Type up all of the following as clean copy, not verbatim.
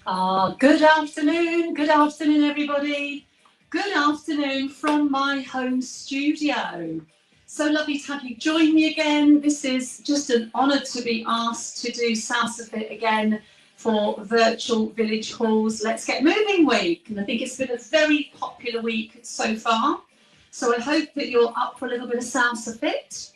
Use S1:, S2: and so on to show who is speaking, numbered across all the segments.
S1: Good afternoon. Good afternoon, everybody. Good afternoon from my home studio. So lovely to have you join me again. This is just an honour to be asked to do Salsa Fit again for Virtual Village Halls Let's Get Moving Week. And I think it's been a very popular week so far. So I hope that you're up for a little bit of Salsa Fit.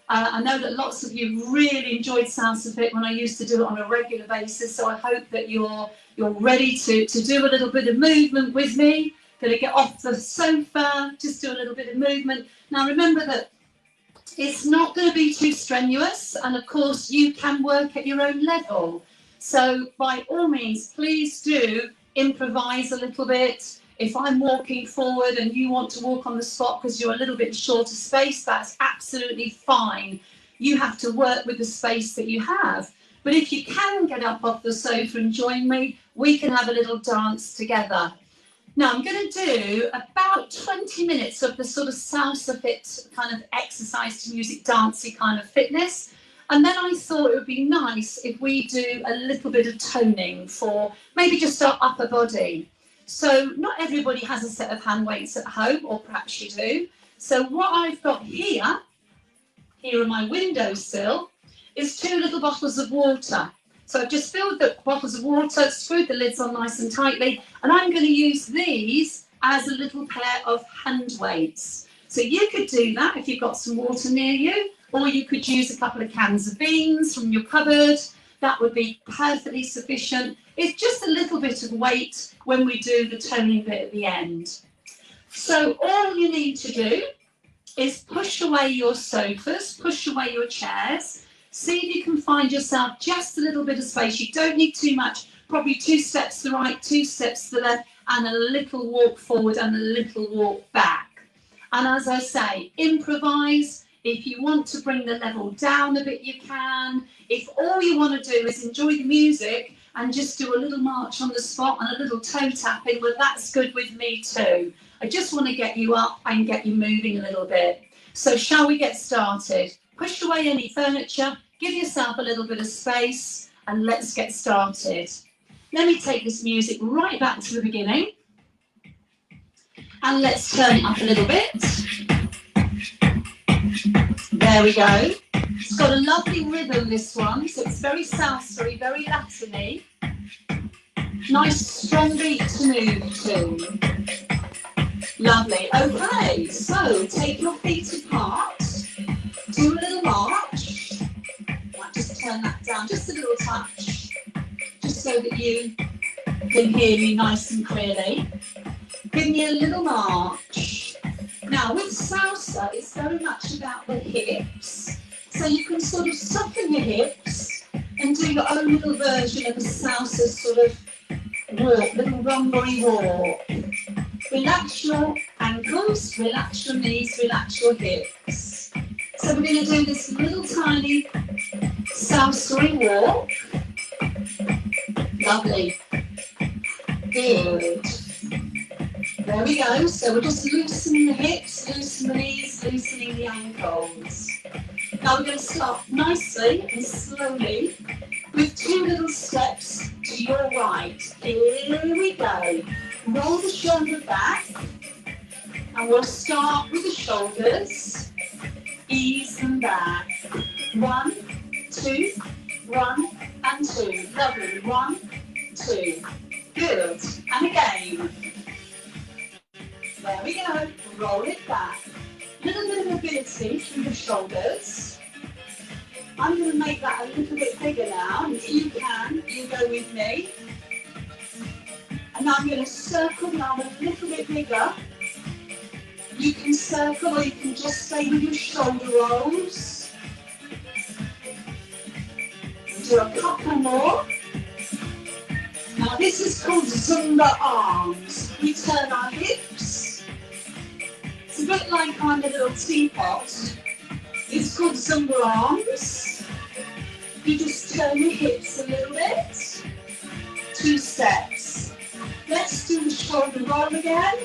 S1: I know that lots of you really enjoyed Salsa Fit when I used to do it on a regular basis, so I hope that you're ready to do a little bit of movement with me. Going to get off the sofa, just do a little bit of movement. Now remember that it's not going to be too strenuous, and of course you can work at your own level. So by all means, please do improvise a little bit. If I'm walking forward and you want to walk on the spot because you're a little bit short of space, that's absolutely fine. You have to work with the space that you have. But if you can get up off the sofa and join me, we can have a little dance together. Now I'm going to do about 20 minutes of the sort of Salsa Fit kind of exercise to music dancey kind of fitness. And then I thought it would be nice if we do a little bit of toning for maybe just our upper body. So not everybody has a set of hand weights at home, or perhaps you do. So what I've got here on my windowsill, is 2 little bottles of water. So I've just filled the bottles of water, screwed the lids on nice and tightly, and I'm going to use these as a little pair of hand weights. So you could do that if you've got some water near you, or you could use a couple of cans of beans from your cupboard. That would be perfectly sufficient. It's just a little bit of weight when we do the toning bit at the end. So all you need to do is push away your sofas, push away your chairs. See if you can find yourself just a little bit of space. You don't need too much, probably 2 steps to the right, 2 steps to the left, and a little walk forward and a little walk back. And as I say, improvise. If you want to bring the level down a bit, you can. If all you want to do is enjoy the music and just do a little march on the spot and a little toe tapping, well, that's good with me too. I just want to get you up and get you moving a little bit. So shall we get started? Push away any furniture, give yourself a little bit of space, and let's get started. Let me take this music right back to the beginning. And let's turn it up a little bit. There we go. It's got a lovely rhythm, this one, so it's very salsa-y, very Latin-y. Nice strong beat to move to. Lovely. Okay, so take your feet apart, do a little march. Might just turn that down just a little touch, just so that you can hear me nice and clearly. Give me a little march. Now with salsa, it's very much about the hips. So you can sort of soften your hips and do your own little version of a salsa sort of walk, little rumbery walk. Relax your ankles, relax your knees, relax your hips. So we're going to do this little tiny salsa walk. Lovely. Good. There we go. So we're just loosening the hips, loosening the knees, loosening the ankles. Now we're going to start nicely and slowly with 2 little steps to your right. Here we go. Roll the shoulder back, and we'll start with the shoulders. Ease them back. 1, 2, 1 and 2. Lovely. 1, 2. Good. And again. There we go. Roll it back. Little bit of mobility through the shoulders. I'm going to make that a little bit bigger now. If you can, you go with me. And now I'm going to circle the arm a little bit bigger. You can circle, or you can just stay with your shoulder rolls. We'll do a couple more. Now this is called Zumba arms. We turn our hips. It's a bit like I'm a little teapot. It's called Zumba arms. You just turn your hips a little bit. 2 steps. Let's do the shoulder roll again.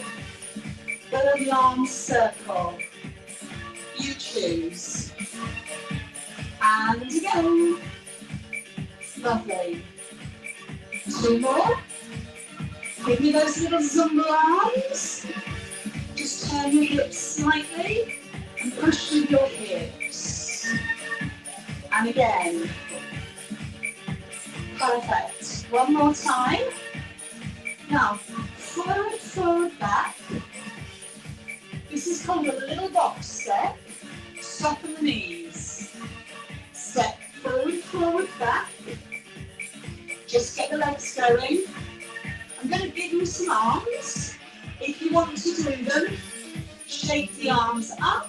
S1: Or the arms circle. You choose. And again. Lovely. 2 more. Give me those little Zumba arms. Just turn your hips slightly and push with your hips. And again. Perfect. One more time. Now, forward, forward, back. This is called a little box step. Soften the knees. Step forward, forward, back. Just get the legs going. I'm going to give you some arms. If you want to do them, shake the arms up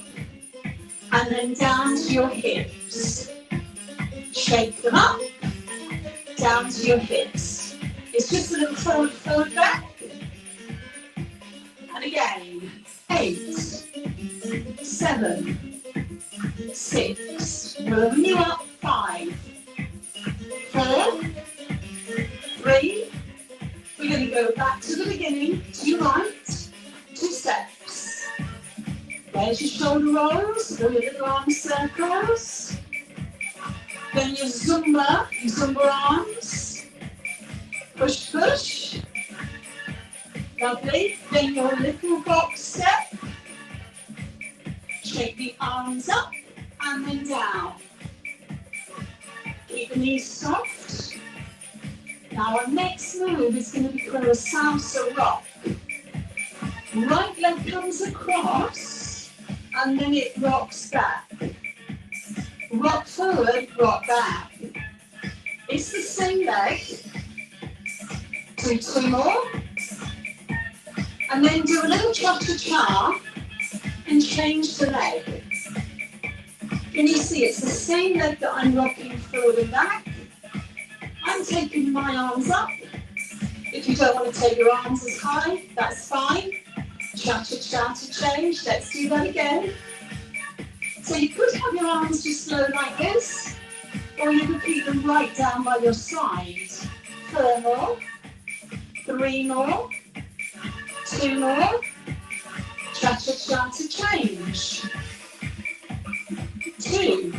S1: and then down to your hips. Shake them up, down to your hips. It's just a little forward, forward, back. And again, 8, 7, 6, warming you up, 5, 4, 3, we're going to go back to the beginning, to your right, 2 steps. There's your shoulder rolls, or your little arm circles. Then your Zumba arms. Push, push. Lovely. Then your little box step. Shake the arms up and then down. Keep the knees soft. Now our next move is going to be called a salsa rock. Right leg comes across and then it rocks back. Rock forward, rock back. It's the same leg. Do 2 more. And then do a little cha-cha-cha and change the leg. Can you see it's the same leg that I'm rocking forward and back? I'm taking my arms up. If you don't want to take your arms as high, that's fine. Cha-cha-cha to change. Let's do that again. So you could have your arms just low like this, or you could keep them right down by your side. 4 more. 3 more. 2 more. Cha-cha-cha to change. 2,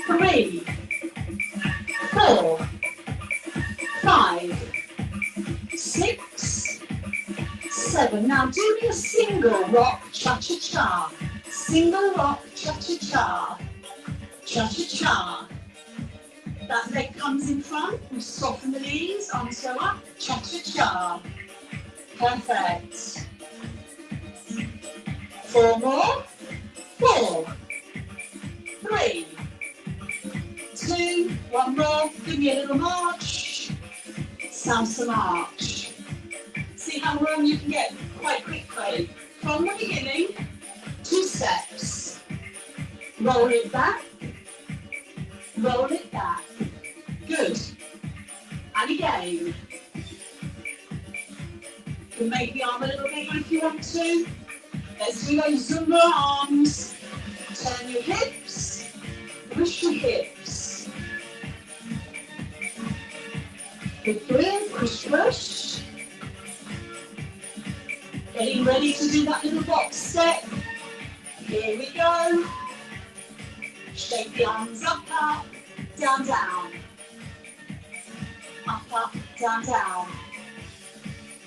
S1: 3, 4, 5, 6, 7. Now do me a single rock cha-cha-cha. Single rock cha-cha-cha. Cha-cha-cha. That leg comes in front. We soften the knees. Arms go up. Cha-cha-cha. Perfect. 4 more. 4, 3, 2, 1 more. Give me a little march. Salsa march. See how warm you can get quite quickly. From the beginning, 2 steps. Roll it back. Roll it back. Good. And again. You can make the arm a little bigger if you want to. Let's do those Zumba arms. Turn your hips. Push your hips. Good, good. Push, push. Getting ready to do that little box step. Here we go. Shake the arms up, up, down, down. Up, up, down, down.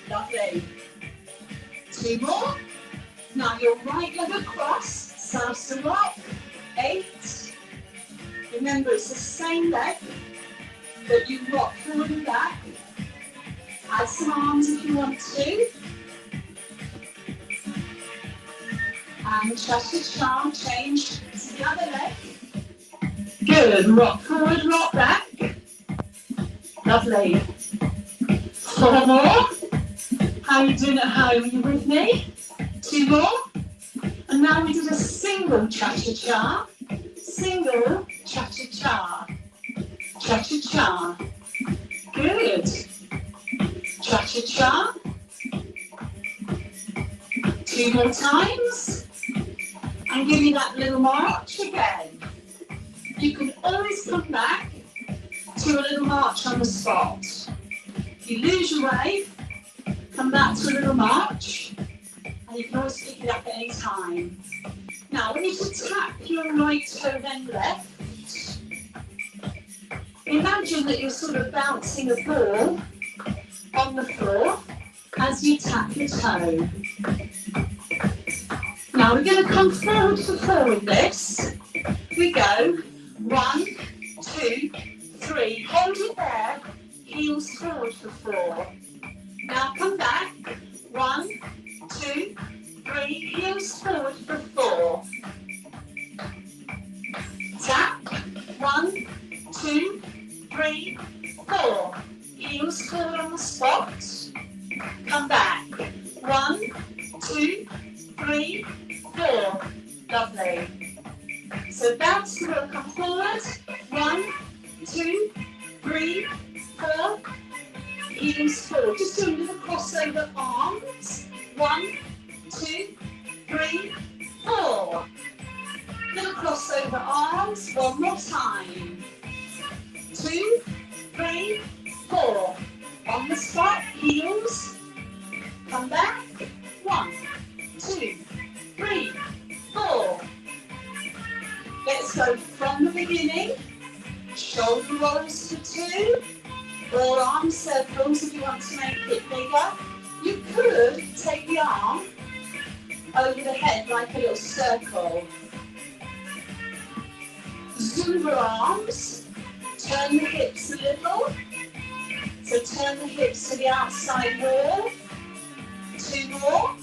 S1: Lovely. 2 more. Now your right leg across, salsa rock. 8. Remember, it's the same leg that you rock forward and back. Add some arms if you want to. And cha-cha-cha, change to the other leg. Good, rock forward, rock back. Lovely. 4 more. How are you doing at home? Are you with me? 2 more. And now we did a single cha-cha-cha. Single cha-cha-cha. Cha-cha-cha. Good. Cha-cha-cha. 2 more times. And give me that little march again. You can always come back to a little march on the spot. If you lose your way, come back to a little march, and you can always pick it up at any time. Now, we need to tap your right toe then left. Imagine that you're sort of bouncing a ball on the floor as you tap your toe. Now we're going to come forward for 4 with this. We go 1, 2, 3. Hold it there. Heels forward for 4. Now come back. 1, 2, 3. Heels forward for 4. Tap. 1, 2, 3, 4. Heels forward on the spot. Come back. 1, 2, 3, 4. Lovely. So bounce the ball, come forward. 1, 2, 3, 4. Heels forward. Just do a little crossover arms. 1, 2, 3, 4. Little crossover arms. One more time. 2, 3, 4. On the spot, heels. Come back. 1, 2, 3, 4. Let's go from the beginning. Shoulder rolls for 2. Or arm circles if you want to make it bigger. You could take the arm over the head like a little circle. Zumba arms. Turn the hips a little. So turn the hips to the outside wall. 2 more.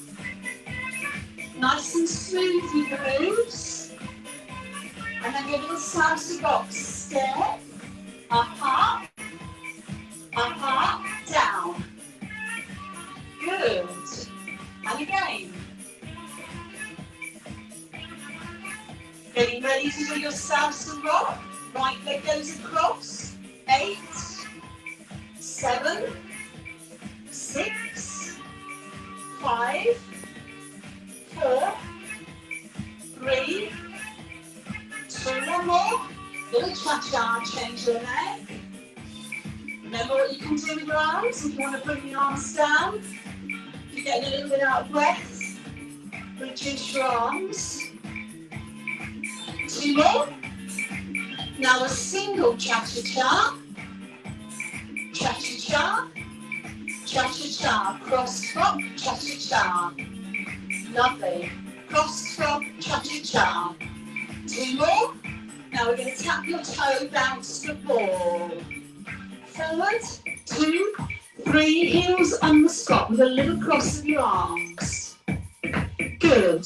S1: Nice and smooth with the moves. And then your little salsa box step. Up, down. Good. And again. Getting ready to do your salsa rock. Right leg goes across. 8, 7, 6, 5, 4, 3, 2, 1 more. Little cha-cha, change your leg. Remember what you can do with your arms. If you want to bring the arms down, if you're getting a little bit out of breath, reduce your arms. 2 more. Now a single cha-cha-cha. Cha-cha-cha. Cha-cha-cha. Cross-crop, cha-cha-cha. Lovely. Cross-crop, cha-cha-cha. 2 more. Now we're going to tap your toe, bounce the ball. Forward, 2, 3, heels on the spot with a little cross of your arms. Good.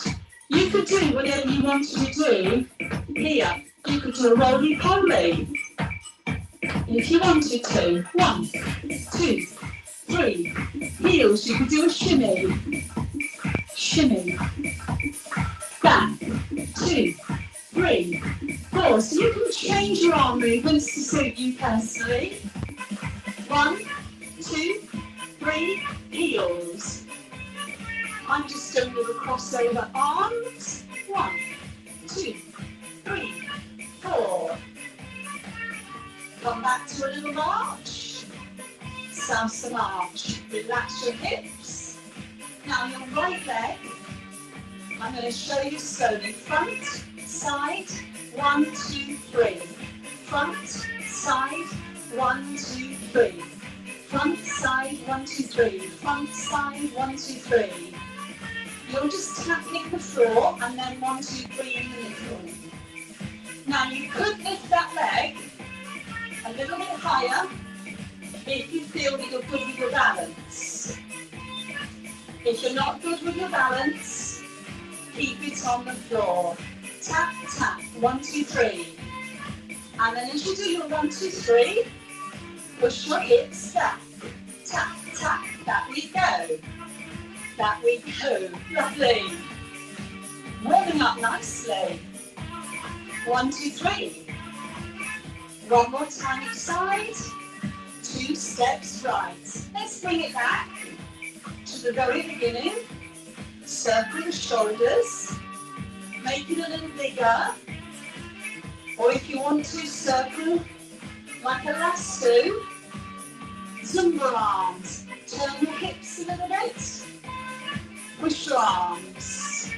S1: You could do whatever you wanted to do here. You could do a roly-poly if you wanted to. 1, 2, 3, heels. You could do a shimmy. Shimmy. Back, 2, 3, 4. So you can change your arm movements to suit you personally. 1, 2, 3, heels. I'm just doing little crossover arms. 1, 2, 3, 4. Come back to a little march. Salsa march. Relax your hips. Now your right leg, I'm going to show you slowly. Front, side, 1, 2, 3. Front, side, 1, 2, 3. Front, side, 1, 2, 3. Front, side, 1, 2, 3. You're just tapping the floor and then 1, 2, 3 in the middle. Now you could lift that leg a little bit higher if you feel that you're good with your balance. If you're not good with your balance, keep it on the floor. Tap, tap, 1, 2, 3. And then as you do your 1, 2, 3, push your hips back. Tap, tap, that we go. That we go. Lovely. Warming up nicely. 1, 2, 3. One more time each side. 2 steps right. Let's bring it back to the very beginning. Circle the shoulders. Make it a little bigger. Or if you want to, circle like a lasso. Zumba arms. Turn your hips a little bit. Push your arms.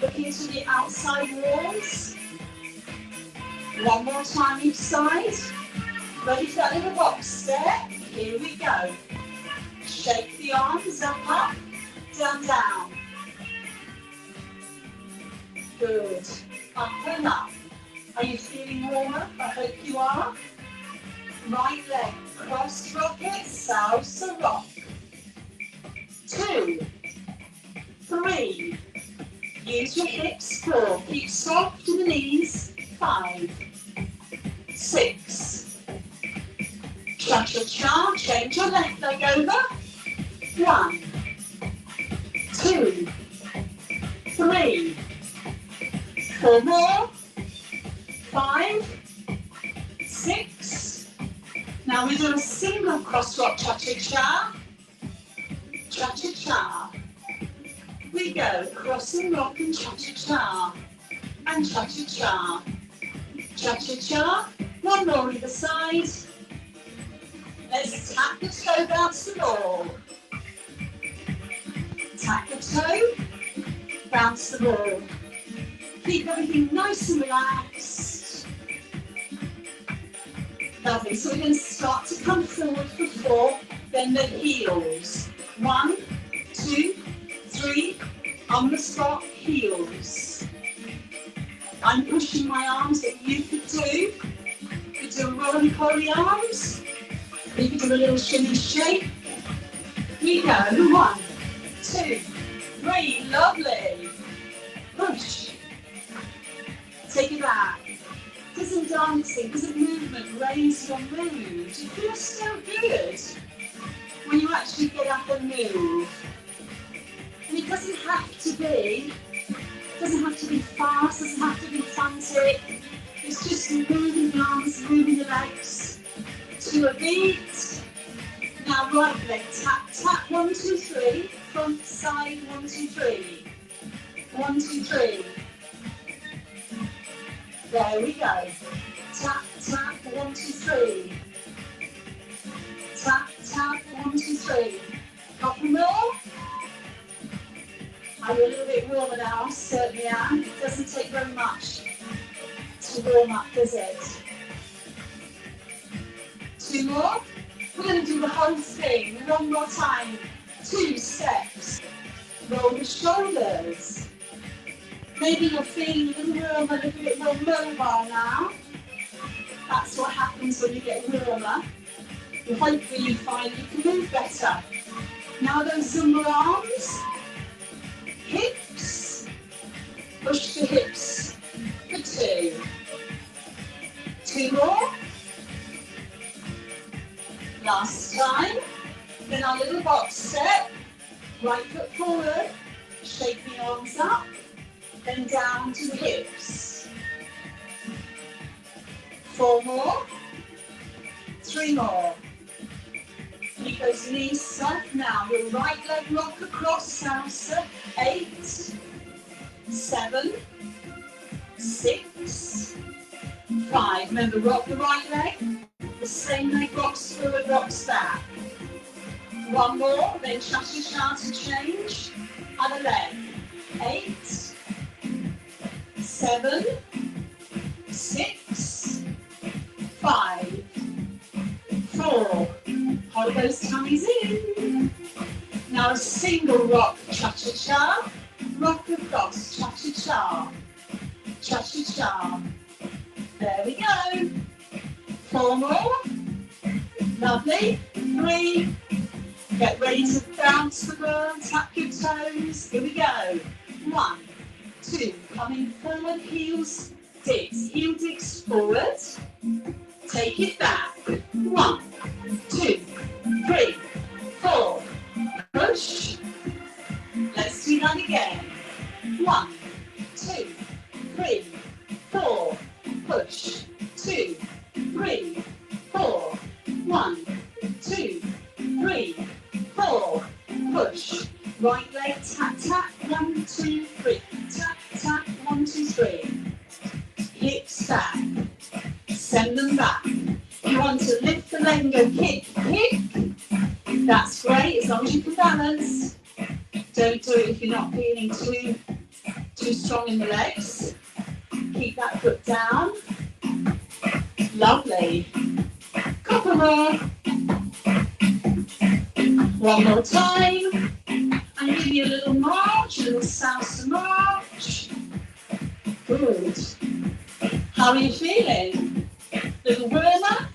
S1: Look into the outside walls. One more time each side. Ready for that little box step? Here we go. Shake the arms up, down, down. Good. Up and up. Are you feeling warmer? I hope you are. Right leg, cross rocket, salsa rock. 2, 3. Use your hips, 4. Keep soft in the knees, 5, 6. Cha-cha-cha, change your left leg over. 1, 2, 3. 4 more. 5, 6. Now we do a single cross rock cha-cha-cha. Cha-cha-cha. We go crossing rock and cha-cha-cha. And cha-cha-cha. Cha-cha-cha. One more either side. Let's tap the toe, bounce the ball. Tap the toe, bounce the ball. Keep everything nice and relaxed. Lovely. So we're going to start to come forward for 4, then the heels. 1, 2, 3, on the spot, heels. I'm pushing my arms that you could do. You could do rolling collie arms. You could do a little shimmy shake. We go. 1, 2, 3. Lovely. Push. Take it back. Doesn't dancing, doesn't movement raise your mood? It feels so good when you actually get up and move. And it doesn't have to be fast, doesn't have to be frantic. It's just moving the arms, moving the legs to a beat. Now right leg, tap, tap, 1, 2, 3. Front side, 1, 2, 3. 1, 2, 3. There we go. Tap, tap, 1, 2, 3. Tap, tap, 1, 2, 3. Couple more. I'm a little bit warmer now, certainly am. It doesn't take very much to warm up, does it? 2 more. We're going to do the whole thing one more time. 2 steps. Roll the shoulders. Maybe you're feeling a little warmer, a little bit more mobile now. That's what happens when you get warmer. Well, hopefully you find you can move better. Now those Zumba arms. Hips. Push the hips for 2. 2 more. Last time. Then our little box step. Right foot forward. Shake the arms up. Then down to the hips. 4 more. 3 more. Keep those knees soft. Now your right leg rock across salsa. 8, 7, 6, 5. Remember, rock the right leg. The same leg rocks forward, rocks back. 1 more, then cha-cha-cha to change. Other leg. 8, 7, 6, 5, 4. Hold those tummies in. Now a single rock, cha-cha-cha. Rock across, cha-cha-cha. Cha-cha-cha. There we go. 4 more. Lovely. 3. Get ready to bounce the ball, tap your toes. Here we go. 1, 2. Coming forward, heels, digs. Heel digs forward. Take it back. 1, 2, 3, 4. Push. Let's do that again. 1, 2, 3, 4. Push. 2, 3, 4. 1, 2, 3, 4. Push. Right leg, tap, tap. 1, 2, 3. Tap, tap. 1, 2, 3. Hips back. Send them back. You want to lift the leg and go kick, kick. That's great, as long as you can balance. Don't do it if you're not feeling too strong in the legs. Keep that foot down. Lovely. Couple more. One more time. And give you a little march, a little salsa march. Good. How are you feeling? Little warmer?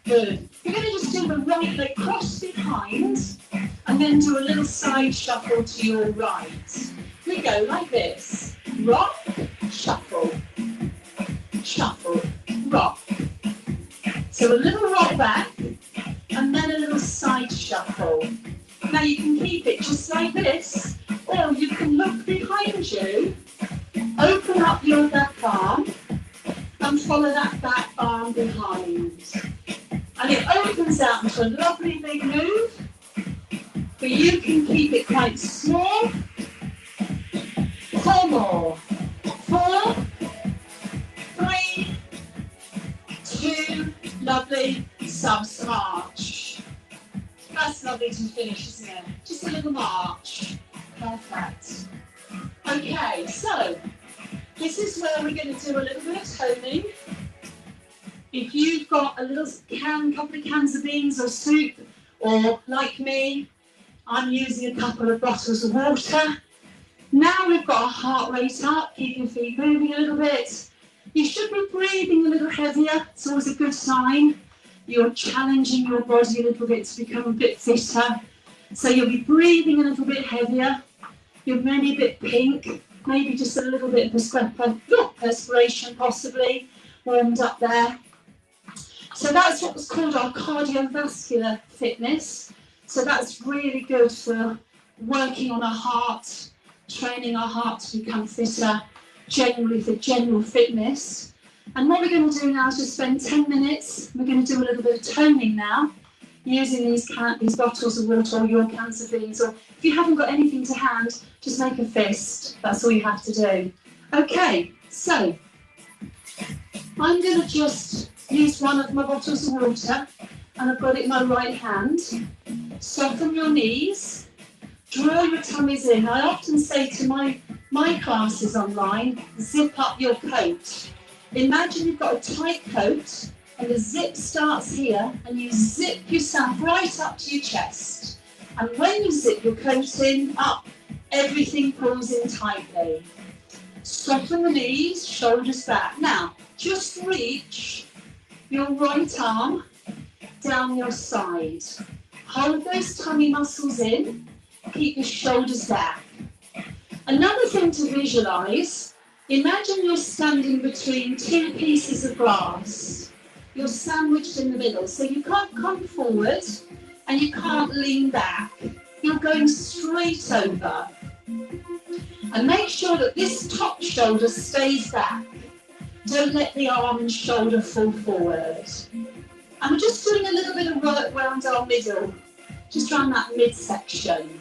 S1: Good. We're going to just do the right leg cross behind and then do a little side shuffle to your right. We go like this. Rock, shuffle, shuffle, rock. So a little rock back and then a little side shuffle. Now you can keep it just like this, or you can look behind you, open up your back arm and follow that back arm behind. And it opens out into a lovely big move, but you can keep it quite small. 4 more. 4, 3, 2, lovely, salsa march. That's lovely to finish, isn't it? Just a little march. Perfect. Okay, so this is where we're going to do a little bit of toning. If you've got a little couple of cans of beans or soup, or like me, I'm using a couple of bottles of water. Now we've got our heart rate up, keep your feet moving a little bit. You should be breathing a little heavier, it's always a good sign. You're challenging your body a little bit to become a bit fitter. So you'll be breathing a little bit heavier. You're maybe a bit pink, maybe just a little bit of perspiration possibly, warmed up there. So that's what's called our cardiovascular fitness. So that's really good for working on our heart, training our heart to become fitter, generally for general fitness. And what we're going to do now is just spend 10 minutes. We're going to do a little bit of toning now, using these bottles of water or your cans of beans. Or if you haven't got anything to hand, just make a fist. That's all you have to do. Okay, so I'm going to just use one of my bottles of water, and I've got it in my right hand. Soften your knees, draw your tummies in. I often say to my classes online, zip up your coat. Imagine you've got a tight coat and the zip starts here and you zip yourself right up to your chest. And when you zip your coat in, up, everything pulls in tightly. Soften the knees, shoulders back. Now, just reach your right arm down your side. Hold those tummy muscles in, keep your shoulders back. Another thing to visualise, imagine you're standing between 2 pieces of glass. You're sandwiched in the middle, so you can't come forward and you can't lean back. You're going straight over. And make sure that this top shoulder stays back. Don't let the arm and shoulder fall forward. And we're just doing a little bit of work around our middle, just around that midsection.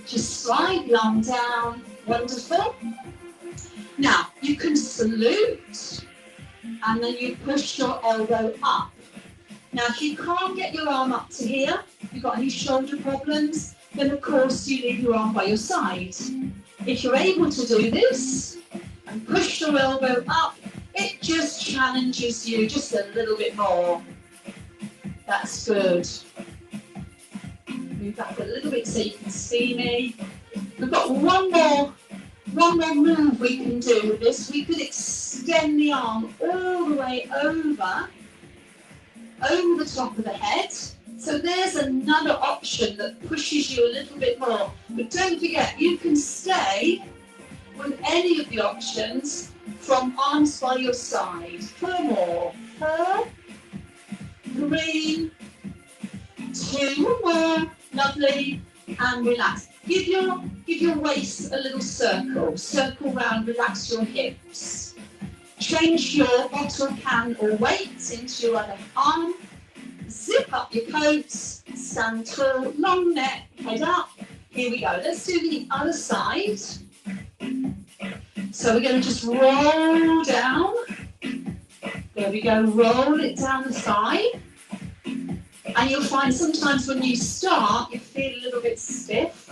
S1: Just slide the arm down. Wonderful. Now, you can salute, and then you push your elbow up. Now, if you can't get your arm up to here, if you've got any shoulder problems, then of course you leave your arm by your side. If you're able to do this, and push your elbow up, it just challenges you just a little bit more. That's good. Move back a little bit so you can see me. We've got one more move we can do with this. We could extend the arm all the way over the top of the head. So there's another option that pushes you a little bit more. But don't forget, you can stay with any of the options from arms by your side. 4 more. 4, 3, 2 more. Lovely. And relax. Give your waist a little circle. Circle round, relax your hips. Change your bottle, can or weight into your other arm. Zip up your coats. Stand tall, long neck, head up. Here we go. Let's do the other side. So we're going to just roll down. There we go. Roll it down the thigh. And you'll find sometimes when you start, you feel a little bit stiff.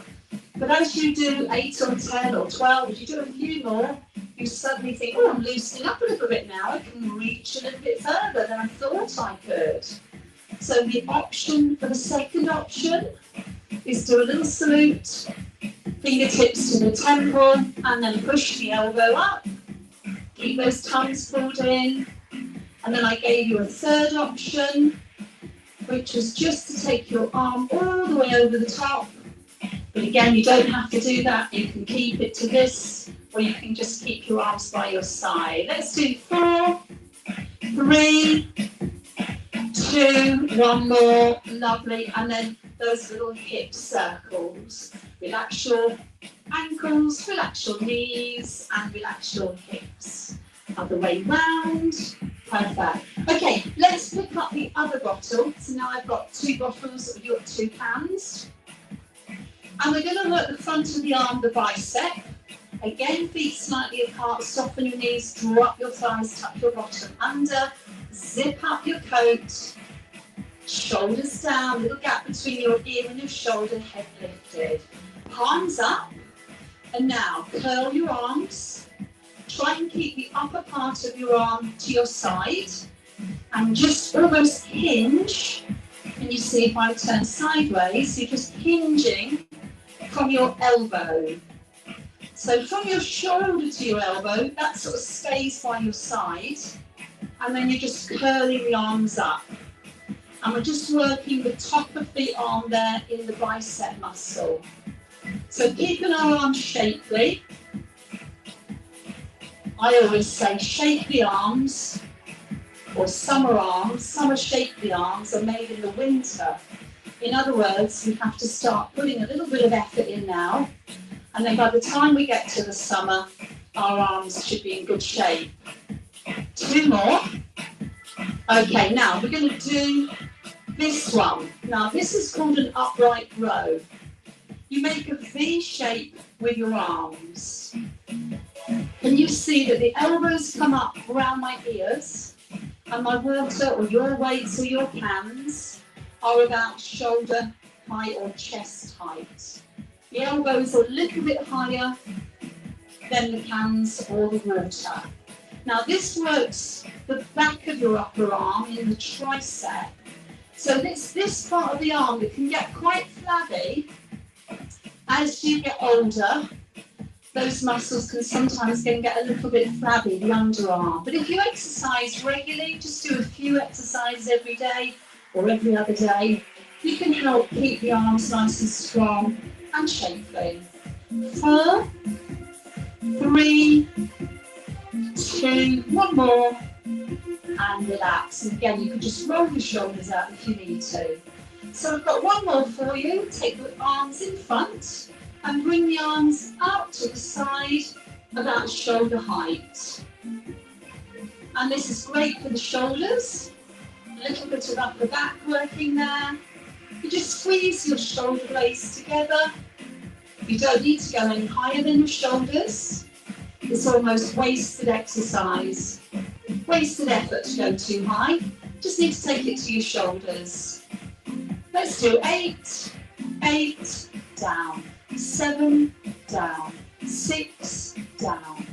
S1: But as you do 8 or 10 or 12, if you do a few more, you suddenly think, oh, I'm loosening up a little bit now. I can reach a little bit further than I thought I could. So the option for the second option is do a little salute, fingertips to the temple, and then push the elbow up. Keep those tongues pulled in. And then I gave you a third option, which was just to take your arm all the way over the top. But again, you don't have to do that. You can keep it to this, or you can just keep your arms by your side. Let's do 4, 3, 2, one more, lovely. And then those little hip circles. Relax your ankles, relax your knees, and relax your hips. Other way round. Perfect. Okay, let's pick up the other bottle. So now I've got 2 bottles, you've got 2 cans. And we're going to work the front of the arm, the bicep. Again, feet slightly apart, soften your knees, draw up your thighs, tuck your bottom under, zip up your coat, shoulders down, little gap between your ear and your shoulder, head lifted. Palms up, and now curl your arms. Try and keep the upper part of your arm to your side, and just almost hinge. And you see if I turn sideways, you're just hinging from your elbow. So from your shoulder to your elbow, that sort of stays by your side, and then you're just curling the arms up. And we're just working the top of the arm there in the bicep muscle. So keeping our arms shapely. I always say shapely arms, or summer shapely arms are made in the winter. In other words, we have to start putting a little bit of effort in now, and then by the time we get to the summer, our arms should be in good shape. 2 more. Okay, now we're going to do this one. Now this is called an upright row. You make a V shape with your arms. And you see that the elbows come up around my ears, and my water or your weights or your cans are about shoulder height or chest height. The elbows are a little bit higher than the cans or the water. Now this works the back of your upper arm in the tricep. So this part of the arm that can get quite flabby as you get older. Those muscles can sometimes get a little bit flabby, the underarm. But if you exercise regularly, just do a few exercises every day or every other day, you can help keep the arms nice and strong and shapely. 4, 3, 2, one more, and relax. And again, you can just roll your shoulders out if you need to. So I've got one more for you. Take the arms in front and bring the arms out to the side about shoulder height. And this is great for the shoulders. A little bit of upper back working there. You just squeeze your shoulder blades together. You don't need to go any higher than your shoulders. It's almost wasted exercise. Wasted effort to go too high. Just need to take it to your shoulders. Let's do 8, 8, down. 7, down, 6, down,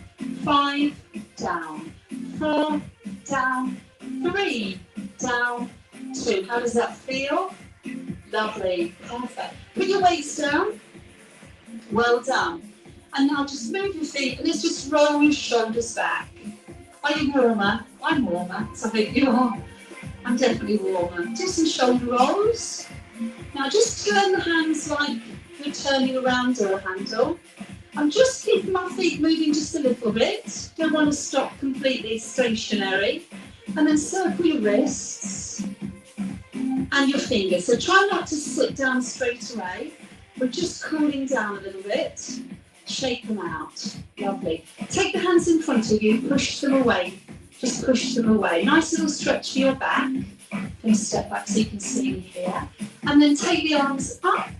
S1: 5, down, 4, down, 3, down, 2. How does that feel? Lovely, perfect. Put your weights down. Well done. And now just move your feet and let's just roll your shoulders back. Are you warmer? I'm warmer, so I hope you are. I'm definitely warmer. Do some shoulder rolls. Now just turn the hands like you're turning around door handle. I'm just keeping my feet moving just a little bit. Don't want to stop completely stationary. And then circle your wrists and your fingers. So try not to sit down straight away. We're just cooling down a little bit. Shake them out. Lovely. Take the hands in front of you, push them away. Just push them away. Nice little stretch for your back. Then step back so you can see me here. And then take the arms up.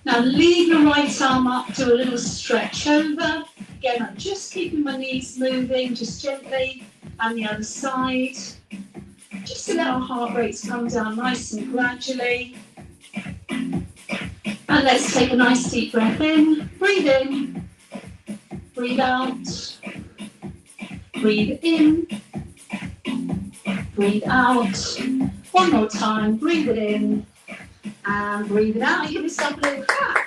S1: Now leave your right arm up, do a little stretch over. Again, I'm just keeping my knees moving, just gently. And the other side. Just to let our heart rates come down nice and gradually. And let's take a nice deep breath in. Breathe out. Breathe in, breathe out. One more time, breathe it in and breathe it out. Give yourself a little clap.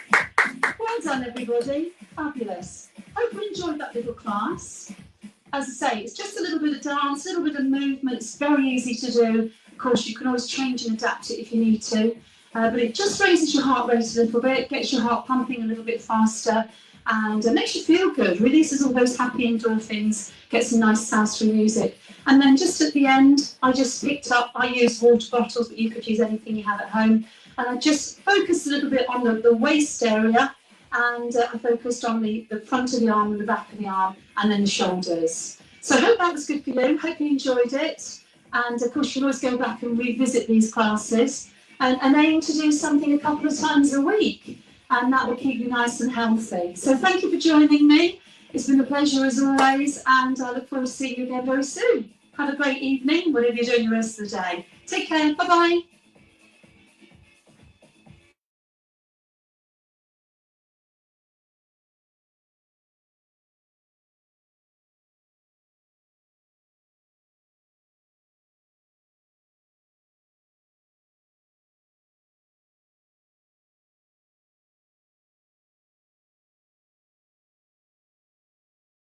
S1: Well done, everybody. Fabulous. Hope you enjoyed that little class. As I say, it's just a little bit of dance, a little bit of movement. It's very easy to do. Of course, you can always change and adapt it if you need to. But it just raises your heart rate a little bit, gets your heart pumping a little bit faster, and makes you feel good, releases all those happy endorphins, gets some nice sounds-free music. And then just at the end, I used water bottles, but you could use anything you have at home. And I just focused a little bit on the waist area, and I focused on the front of the arm and the back of the arm, and then the shoulders. So I hope that was good for you, hope you enjoyed it. And of course, you can always go back and revisit these classes and aim to do something a couple of times a week. And that will keep you nice and healthy. So thank you for joining me. It's been a pleasure as always, and I look forward to seeing you again very soon. Have a great evening, whatever you're doing the rest of the day. Take care, bye-bye.